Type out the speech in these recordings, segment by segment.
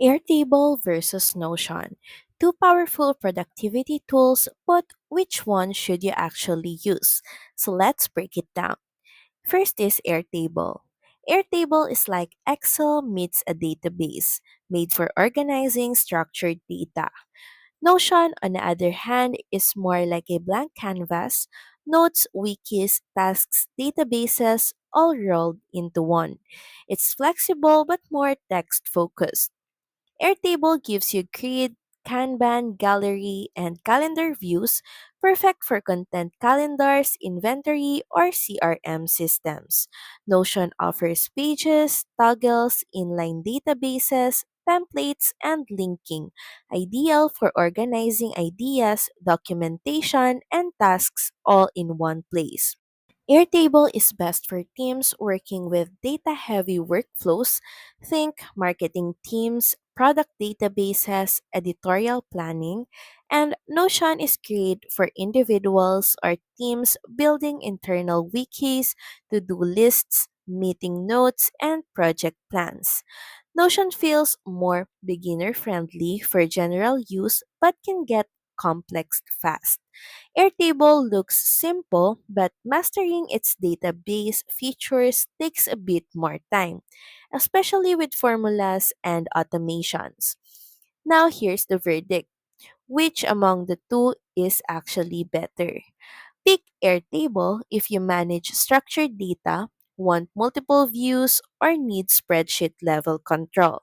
Airtable versus Notion. Two powerful productivity tools, but which one should you actually use? So let's break it down. First is Airtable. Airtable is like Excel meets a database, made for organizing structured data. Notion, on the other hand, is more like a blank canvas, notes, wikis, tasks, databases, all rolled into one. It's flexible but more text focused. Airtable gives you grid, Kanban, gallery, and calendar views, perfect for content calendars, inventory, or CRM systems. Notion offers pages, toggles, inline databases, templates, and linking, ideal for organizing ideas, documentation, and tasks all in one place. Airtable is best for teams working with data heavy workflows. Think marketing teams, product databases, editorial planning, and Notion is great for individuals or teams building internal wikis, to do lists, meeting notes, and project plans. Notion feels more beginner friendly for general use but can get complex fast. Airtable looks simple, but mastering its database features takes a bit more time, especially with formulas and automations. Now, here's the verdict. Which among the two is actually better? Pick Airtable if you manage structured data, want multiple views, or need spreadsheet level control,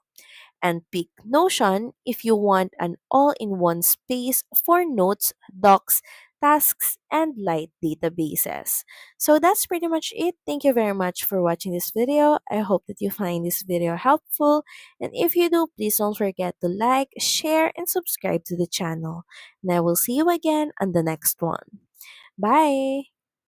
and pick Notion if you want an all in one space for notes, docs, tasks, and light databases. So that's pretty much it. Thank you very much for watching this video. I hope that you find this video helpful. And if you do, please don't forget to like, share, and subscribe to the channel. And I will see you again on the next one. Bye!